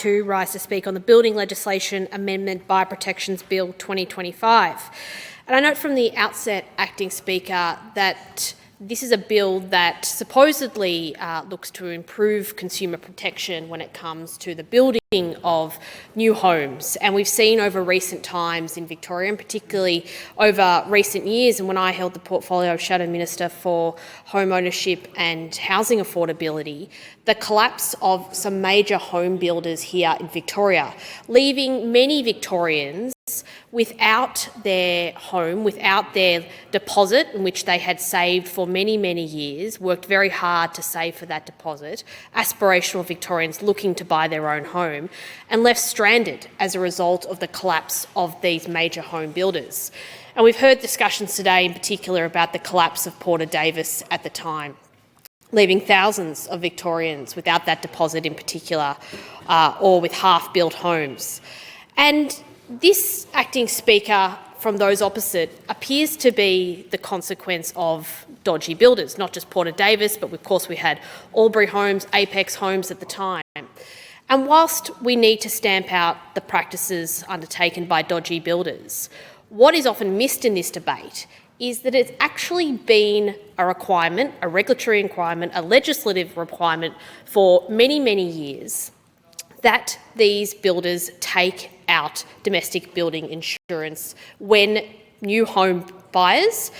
to rise to speak on the Building Legislation Amendment Bioprotections Bill 2025. And I note from the outset, Acting Speaker, that this is a bill that supposedly looks to improve consumer protection when it comes to the building of new homes. And we've seen over recent times in Victoria, and particularly over recent years, and when I held the portfolio of Shadow Minister for Home Ownership and Housing Affordability, the collapse of some major home builders here in Victoria, leaving many Victorians without their home, without their deposit, in which they had saved for many, many years, worked very hard to save for that deposit, aspirational Victorians looking to buy their own home, and left stranded as a result of the collapse of these major home builders. And we've heard discussions today in particular about the collapse of Porter Davis at the time, leaving thousands of Victorians without that deposit in particular, or with half-built homes. And this, Acting Speaker, from those opposite, appears to be the consequence of dodgy builders, not just Porter Davis, but of course we had Albury Homes, Apex Homes at the time. And whilst we need to stamp out the practices undertaken by dodgy builders, what is often missed in this debate is that it's actually been a requirement, a regulatory requirement, a legislative requirement for many, many years that these builders take out domestic building insurance when new home buyers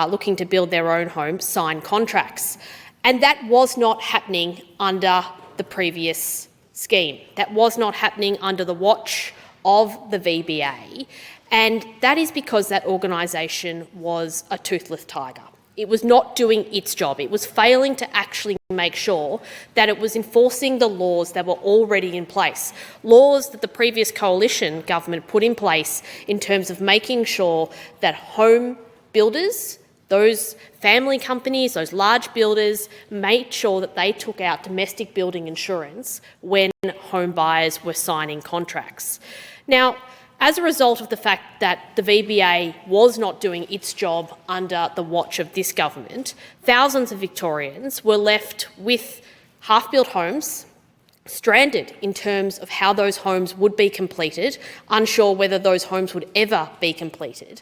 looking to build their own home sign contracts. And that was not happening under the previous scheme. That was not happening under the watch of the VBA. And that is because that organisation was a toothless tiger. It was not doing its job. It was failing to actually make sure that it was enforcing the laws that were already in place, laws that the previous coalition government put in place in terms of making sure that home builders, those family companies, those large builders, made sure that they took out domestic building insurance when home buyers were signing contracts. Now, as a result of the fact that the VBA was not doing its job under the watch of this government, thousands of Victorians were left with half-built homes, stranded in terms of how those homes would be completed, unsure whether those homes would ever be completed.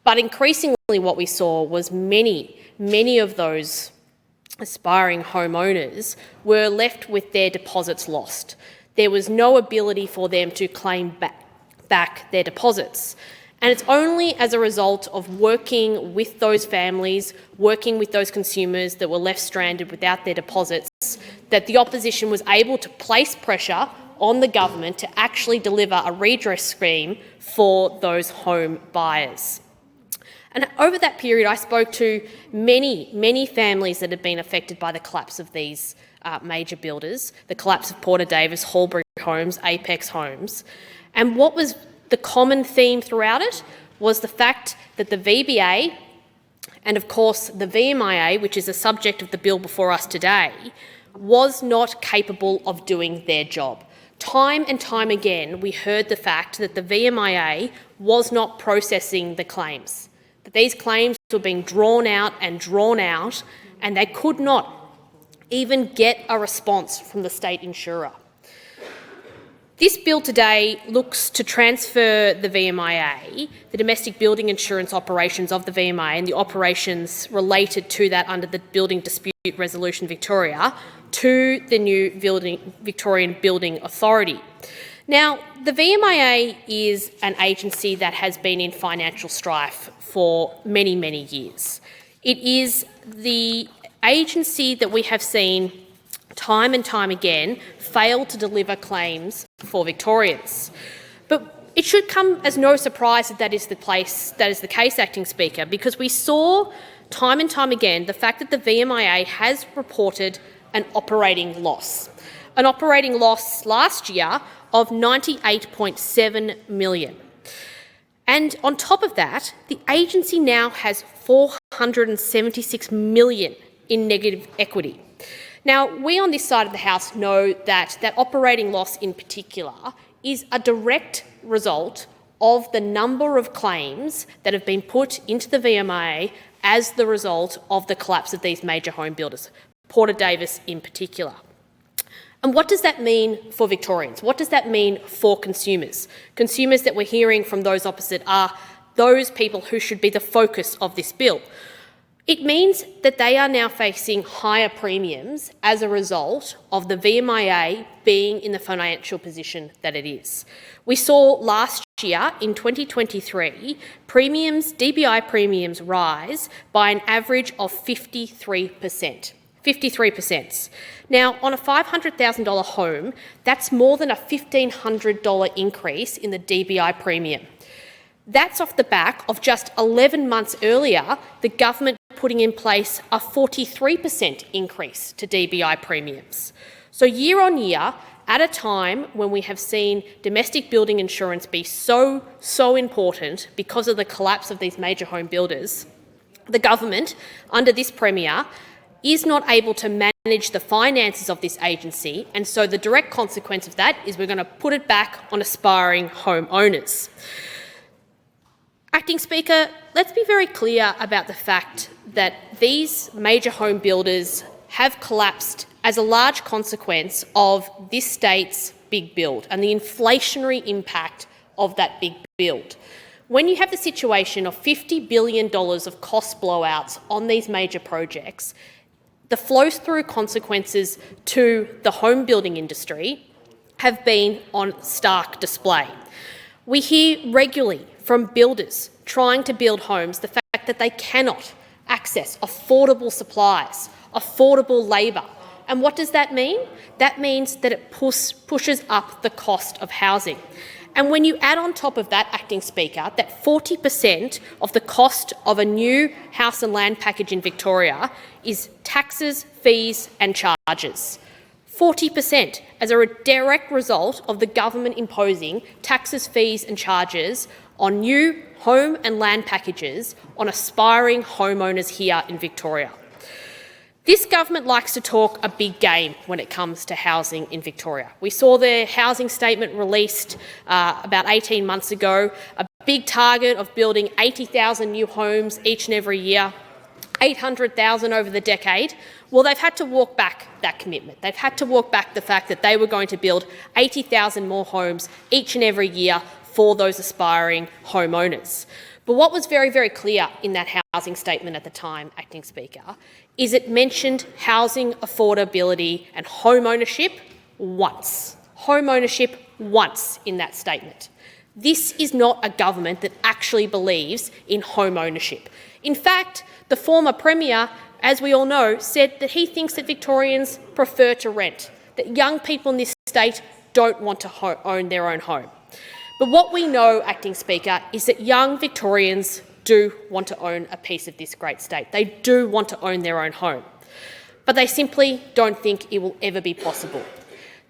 But increasingly what we saw was many of those aspiring homeowners were left with their deposits lost. There was no ability for them to claim back their deposits. And it's only as a result of working with those families, working with those consumers that were left stranded without their deposits, that the opposition was able to place pressure on the government to actually deliver a redress scheme for those home buyers. And over that period, I spoke to many families that had been affected by the collapse of these major builders, the collapse of Porter Davis, Albury Homes, Apex Homes. And what was the common theme throughout it was the fact that the VBA and, of course, the VMIA, which is the subject of the bill before us today, was not capable of doing their job. Time and time again, we heard the fact that the VMIA was not processing the claims, that these claims were being drawn out, and they could not even get a response from the state insurer. This bill today looks to transfer the VMIA, the domestic building insurance operations of the VMIA and the operations related to that under the Building Dispute Resolution Victoria, to the new Victorian Building Authority. Now, the VMIA is an agency that has been in financial strife for many, many years. It is the agency that we have seen time and time again fail to deliver claims for Victorians. But it should come as no surprise that that is the case, Acting Speaker, because we saw time and time again the fact that the VMIA has reported an operating loss last year of $98.7 million. And on top of that, the agency now has $476 million in negative equity. Now, we on this side of the House know that that operating loss in particular is a direct result of the number of claims that have been put into the VMIA as the result of the collapse of these major home builders, Porter Davis in particular. And what does that mean for Victorians? What does that mean for consumers? Consumers that we're hearing from those opposite are those people who should be the focus of this bill. It means that they are now facing higher premiums as a result of the VMIA being in the financial position that it is. We saw last year, in 2023, DBI premiums rise by an average of 53%. 53%. Now, on a $500,000 home, that's more than a $1,500 increase in the DBI premium. That's off the back of just 11 months earlier, the government putting in place a 43% increase to DBI premiums. So year on year, at a time when we have seen domestic building insurance be so important because of the collapse of these major home builders, the government, under this Premier, is not able to manage the finances of this agency, and so the direct consequence of that is we're going to put it back on aspiring homeowners. Acting Speaker, let's be very clear about the fact that these major home builders have collapsed as a large consequence of this state's big build and the inflationary impact of that big build. When you have the situation of $50 billion of cost blowouts on these major projects, the flow-through consequences to the home building industry have been on stark display. We hear regularly from builders trying to build homes the fact that they cannot access affordable supplies, affordable labour. And what does that mean? That means that it pushes up the cost of housing. And when you add on top of that, Acting Speaker, that 40% of the cost of a new house and land package in Victoria is taxes, fees and charges. 40% as a direct result of the government imposing taxes, fees and charges on new home and land packages on aspiring homeowners here in Victoria. This government likes to talk a big game when it comes to housing in Victoria. We saw the housing statement released about 18 months ago, a big target of building 80,000 new homes each and every year, 800,000 over the decade. Well, they've had to walk back that commitment. They've had to walk back the fact that they were going to build 80,000 more homes each and every year for those aspiring homeowners. But what was very, very clear in that housing statement at the time, Acting Speaker, is it mentioned housing affordability and home ownership once. Home ownership once in that statement. This is not a government that actually believes in home ownership. In fact, the former Premier, as we all know, said that he thinks that Victorians prefer to rent, that young people in this state don't want to own their own home. But what we know, Acting Speaker, is that young Victorians do want to own a piece of this great state. They do want to own their own home, but they simply don't think it will ever be possible.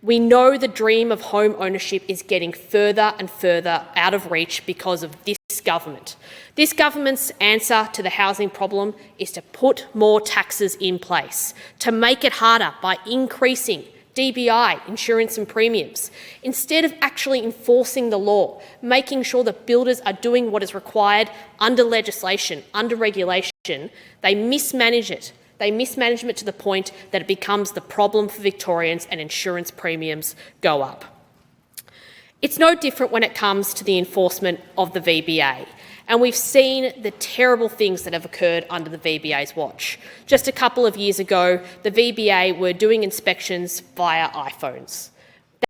We know the dream of home ownership is getting further and further out of reach because of this government. This government's answer to the housing problem is to put more taxes in place, to make it harder by increasing DBI, insurance and premiums, instead of actually enforcing the law, making sure that builders are doing what is required under legislation, under regulation. They mismanage it. They mismanage it to the point that it becomes the problem for Victorians and insurance premiums go up. It's no different when it comes to the enforcement of the VBA. And we've seen the terrible things that have occurred under the VBA's watch. Just a couple of years ago, the VBA were doing inspections via iPhones.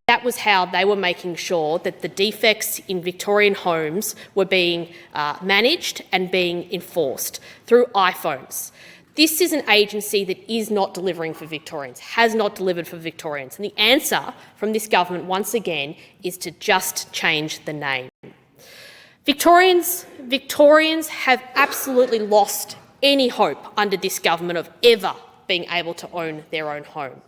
That was how they were making sure that the defects in Victorian homes were being managed and being enforced through iPhones. This is an agency that is not delivering for Victorians, has not delivered for Victorians. And the answer from this government, once again, is to just change the name. Victorians have absolutely lost any hope under this government of ever being able to own their own home.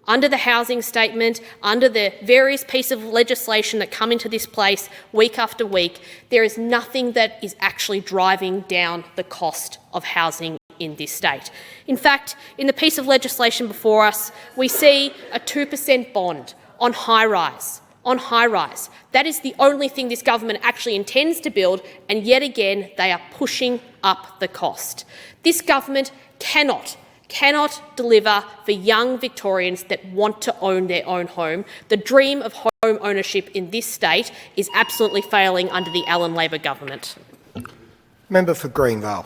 Under the housing statement, under the various pieces of legislation that come into this place week after week, there is nothing that is actually driving down the cost of housing in this state. In fact, in the piece of legislation before us, we see a 2% bond on high-rise. That is the only thing this government actually intends to build, and yet again they are pushing up the cost. This government cannot cannot deliver for young Victorians that want to own their own home. The dream of home ownership in this state is absolutely failing under the Allan Labor government. Member for Greenvale.